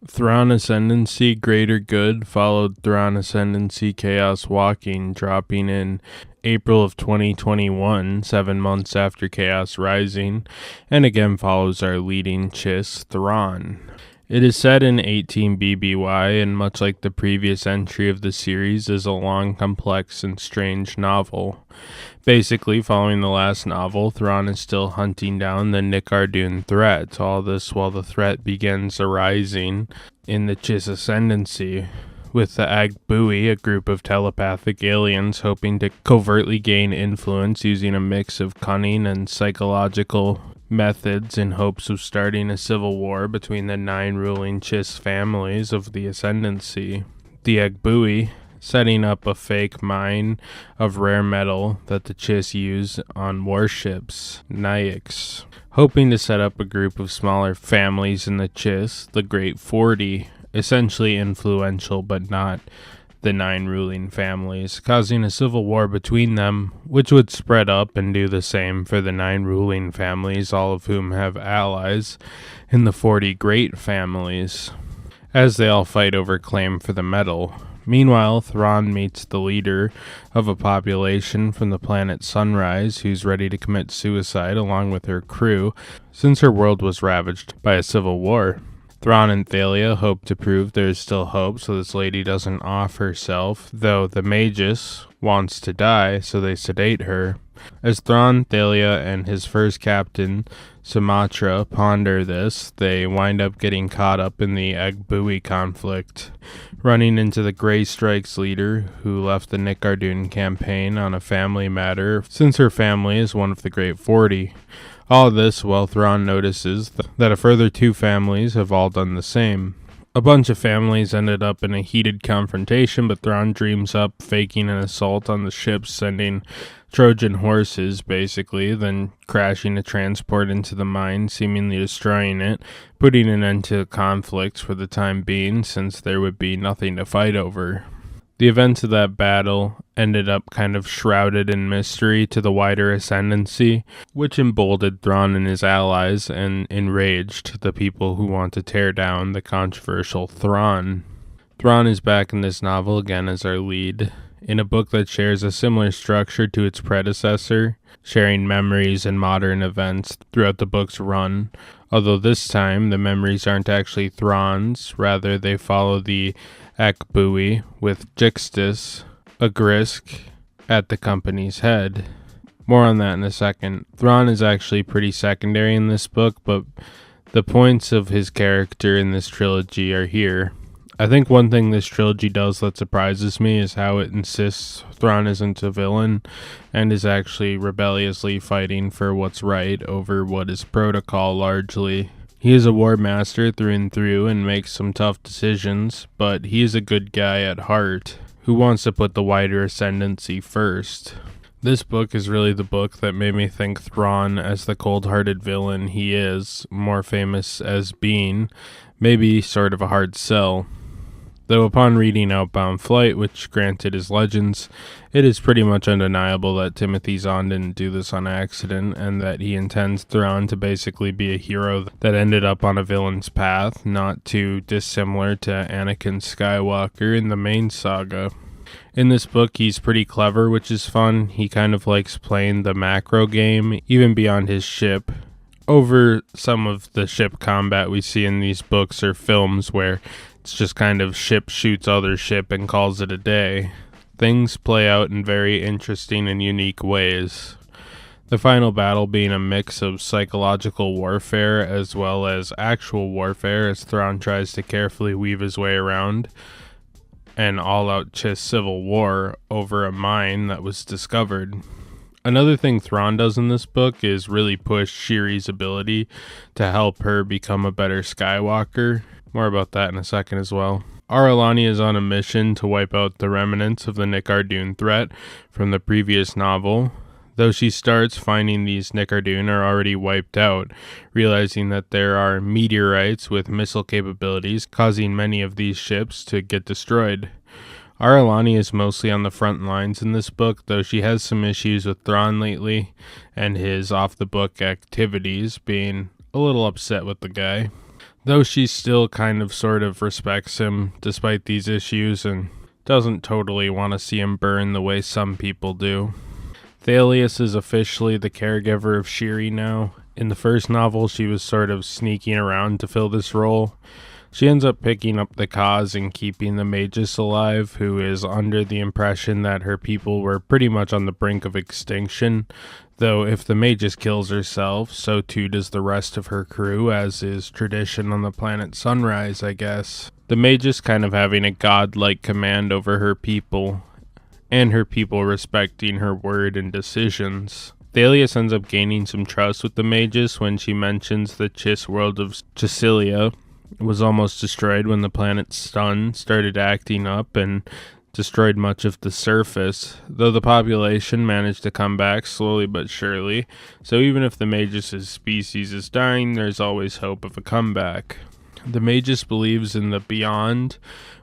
Thrawn Ascendancy Greater Good followed Thrawn Ascendancy Chaos Walking, dropping in April of 2021, 7 months after Chaos Rising, and again follows our leading Chiss, Thrawn. It is set in 18 BBY, and much like the previous entry of the series, is a long, complex, and strange novel. Basically, following the last novel, Thrawn is still hunting down the Nicardoon threat, all this while the threat begins arising in the Chiss Ascendancy, with the Agbui, a group of telepathic aliens hoping to covertly gain influence using a mix of cunning and psychological methods in hopes of starting a civil war between the 9 ruling Chiss families of the Ascendancy. The Agbui setting up a fake mine of rare metal that the Chiss use on warships, Nayaks, hoping to set up a group of smaller families in the Chiss, the Great 40, essentially influential but not the 9 ruling families, causing a civil war between them, which would spread up and do the same for the 9 ruling families, all of whom have allies in the 40 great families, as they all fight over claim for the metal. Meanwhile, Thrawn meets the leader of a population from the planet Sunrise who's ready to commit suicide along with her crew since her world was ravaged by a civil war. Thrawn and Thalia hope to prove there is still hope so this lady doesn't off herself, though the Magus wants to die, so they sedate her. As Thrawn, Thalia, and his first captain, Sumatra, ponder this, they wind up getting caught up in the Agbui conflict, running into the Grey Strike's leader, who left the Nicardoon campaign on a family matter, since her family is one of the Great 40. All of this while Thrawn notices that a further 2 families have all done the same. A bunch of families ended up in a heated confrontation, but Thrawn dreams up faking an assault on the ships, sending Trojan horses, basically, then crashing a transport into the mine, seemingly destroying it, putting an end to the conflict for the time being, since there would be nothing to fight over. The events of that battle ended up kind of shrouded in mystery to the wider Ascendancy, which emboldened Thrawn and his allies and enraged the people who want to tear down the controversial Thrawn. Thrawn is back in this novel again as our lead, in a book that shares a similar structure to its predecessor, sharing memories and modern events throughout the book's run, although this time the memories aren't actually Thrawn's, rather they follow the Agbui, with Jixtus, a Grisk, at the company's head. More on that in a second. Thrawn is actually pretty secondary in this book, but the points of his character in this trilogy are here. I think one thing this trilogy does that surprises me is how it insists Thrawn isn't a villain and is actually rebelliously fighting for what's right over what is protocol largely. He is a war master through and through and makes some tough decisions, but he is a good guy at heart who wants to put the wider Ascendancy first. This book is really the book that made me think Thrawn as the cold-hearted villain he is, more famous as being, maybe sort of a hard sell. Though upon reading Outbound Flight, which granted is Legends, it is pretty much undeniable that Timothy Zahn didn't do this on accident, and that he intends Thrawn to basically be a hero that ended up on a villain's path, not too dissimilar to Anakin Skywalker in the main saga. In this book, he's pretty clever, which is fun. He kind of likes playing the macro game, even beyond his ship. Over some of the ship combat we see in these books or films where it's just kind of ship shoots other ship and calls it a day. Things play out in very interesting and unique ways. The final battle being a mix of psychological warfare as well as actual warfare as Thrawn tries to carefully weave his way around an all-out Chiss civil war over a mine that was discovered. Another thing Thrawn does in this book is really push Shiri's ability to help her become a better Skywalker. More about that in a second as well. Aralani is on a mission to wipe out the remnants of the Nicardoon threat from the previous novel, though she starts finding these Nicardoon are already wiped out, realizing that there are meteorites with missile capabilities causing many of these ships to get destroyed. Aralani is mostly on the front lines in this book, though she has some issues with Thrawn lately and his off-the-book activities, being a little upset with the guy. though she still kind of sort of respects him despite these issues and doesn't totally want to see him burn the way some people do. Thalius is officially the caregiver of Shiri now. In the first novel, she was sort of sneaking around to fill this role. She ends up picking up the cause and keeping the Magus alive, who is under the impression that her people were pretty much on the brink of extinction, though if the Magus kills herself, so too does the rest of her crew, as is tradition on the planet Sunrise, I guess. The Magus kind of having a godlike command over her people, and her people respecting her word and decisions. Thalius ends up gaining some trust with the Magus when she mentions the Chiss world of Chisilia was almost destroyed when the planet's sun started acting up and destroyed much of the surface, though the population managed to come back slowly but surely, so even if the Magus' species is dying, there's always hope of a comeback. The Magus believes in the Beyond,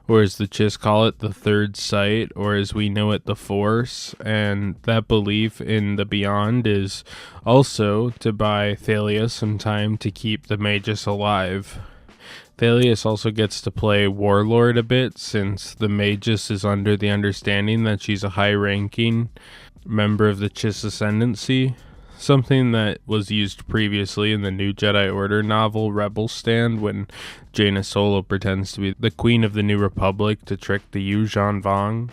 or as the Chiss call it, the Third Sight, or as we know it, the Force, and that belief in the Beyond is also to buy Thalius some time to keep the Magus alive. Thalius also gets to play Warlord a bit, since the Magus is under the understanding that she's a high-ranking member of the Chiss Ascendancy, something that was used previously in the New Jedi Order novel Rebel Stand when Jaina Solo pretends to be the Queen of the New Republic to trick the Yuuzhan Vong.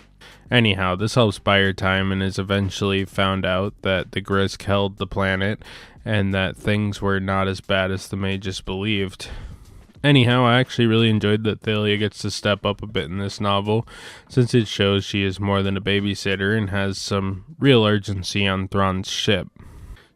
Anyhow, this helps buy her time and is eventually found out that the Grisk held the planet and that things were not as bad as the Magus believed. Anyhow, I actually really enjoyed that Thalia gets to step up a bit in this novel, since it shows she is more than a babysitter and has some real urgency on Thrawn's ship.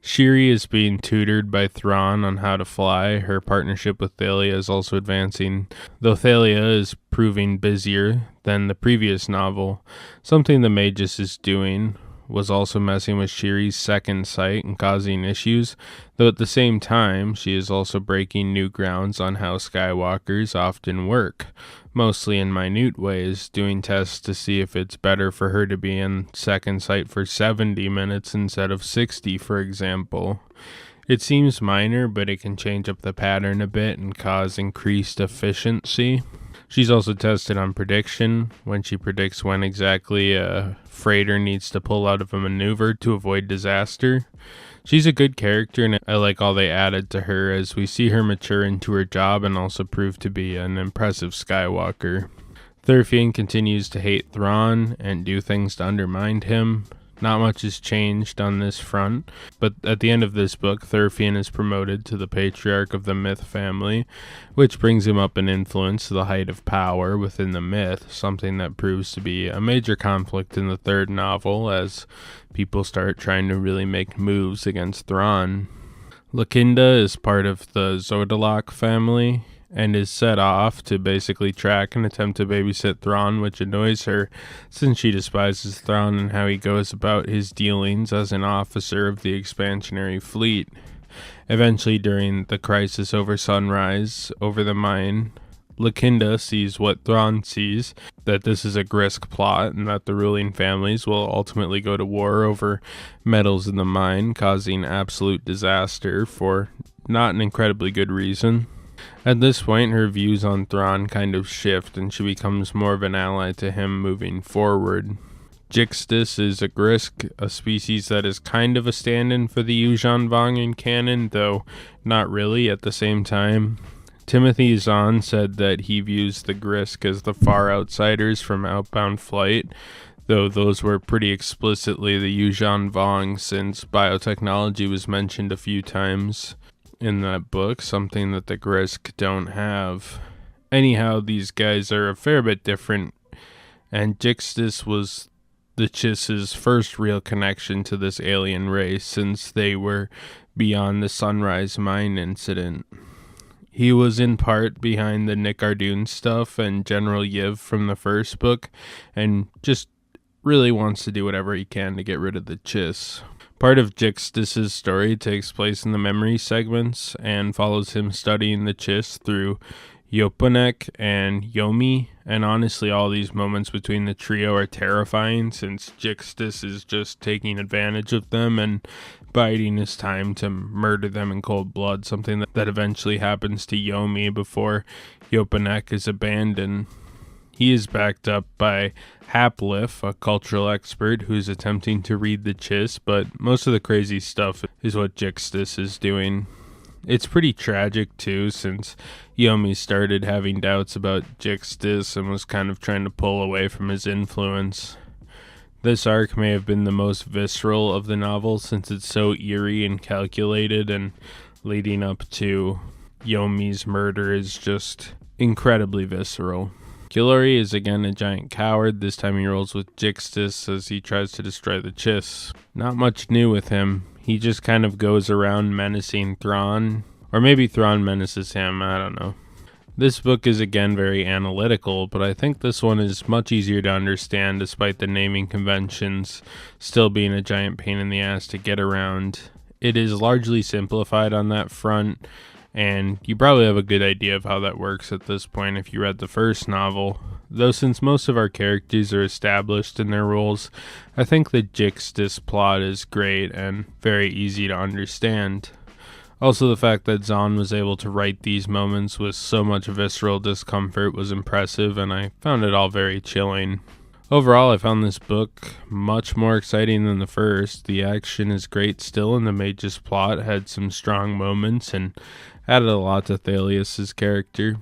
Shiri is being tutored by Thrawn on how to fly. Her partnership with Thalia is also advancing, though Thalia is proving busier than the previous novel. Something the Magus is doing was also messing with Shiri's second sight and causing issues, though at the same time, she is also breaking new grounds on how Skywalkers often work, mostly in minute ways, doing tests to see if it's better for her to be in second sight for 70 minutes instead of 60, for example. It seems minor, but it can change up the pattern a bit and cause increased efficiency. She's also tested on prediction, when she predicts when exactly a freighter needs to pull out of a maneuver to avoid disaster. She's a good character, and I like all they added to her as we see her mature into her job and also prove to be an impressive Skywalker. Thurfian continues to hate Thrawn and do things to undermine him. Not much has changed on this front, but at the end of this book, Thurfian is promoted to the patriarch of the myth family, which brings him up in influence to the height of power within the myth, something that proves to be a major conflict in the third novel as people start trying to really make moves against Thrawn. Lakinda is part of the Zodalok family and is set off to basically track and attempt to babysit Thrawn, which annoys her since she despises Thrawn and how he goes about his dealings as an officer of the expansionary fleet. Eventually, during the crisis over Sunrise, over the mine, Lakinda sees what Thrawn sees, that this is a Grisk plot and that the ruling families will ultimately go to war over metals in the mine, causing absolute disaster for not an incredibly good reason. At this point, her views on Thrawn kind of shift and she becomes more of an ally to him moving forward. Jixtus is a Grisk, a species that is kind of a stand-in for the Yuuzhan Vong in canon, though not really at the same time. Timothy Zahn said that he views the Grisk as the far outsiders from Outbound Flight, though those were pretty explicitly the Yuuzhan Vong since biotechnology was mentioned a few times in that book, something that the Grisk don't have. Anyhow, these guys are a fair bit different, and Jixtus was the Chiss's first real connection to this alien race since they were beyond the Sunrise Mine incident. He was in part behind the Nick Ardoon stuff and General Yiv from the first book, and just really wants to do whatever he can to get rid of the Chiss. Part of Jixtus's story takes place in the memory segments and follows him studying the Chiss through Yopanek and Yomi, and honestly all these moments between the trio are terrifying since Jixtus is just taking advantage of them and biding his time to murder them in cold blood, something that eventually happens to Yomi before Yopanek is abandoned. He is backed up by Haplif, a cultural expert who's attempting to read the chiss, but most of the crazy stuff is what Jixtus is doing. It's pretty tragic too, since Yomi started having doubts about Jixtus and was kind of trying to pull away from his influence. This arc may have been the most visceral of the novel, since it's so eerie and calculated, and leading up to Yomi's murder is just incredibly visceral. Kilori is again a giant coward. This time he rolls with Jixtus as he tries to destroy the chiss. Not much new with him. He just kind of goes around menacing Thrawn, or maybe Thrawn menaces him, I don't know. This book is again very analytical, but I think this one is much easier to understand despite the naming conventions still being a giant pain in the ass to get around. It is largely simplified on that front, and you probably have a good idea of how that works at this point if you read the first novel. Though since most of our characters are established in their roles, I think the Jixtus plot is great and very easy to understand. Also, the fact that Zahn was able to write these moments with so much visceral discomfort was impressive, and I found it all very chilling. Overall, I found this book much more exciting than the first. The action is great still, and the Mage's plot had some strong moments and added a lot to Thalias's character.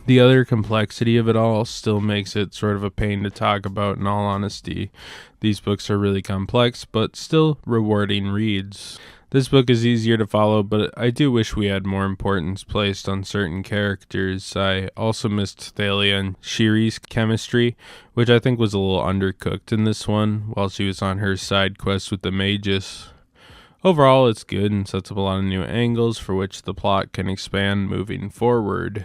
The other complexity of it all still makes it sort of a pain to talk about, in all honesty. These books are really complex, but still rewarding reads. This book is easier to follow, but I do wish we had more importance placed on certain characters. I also missed Thalia and Shiri's chemistry, which I think was a little undercooked in this one, while she was on her side quest with the Magus. Overall, it's good and sets up a lot of new angles for which the plot can expand moving forward.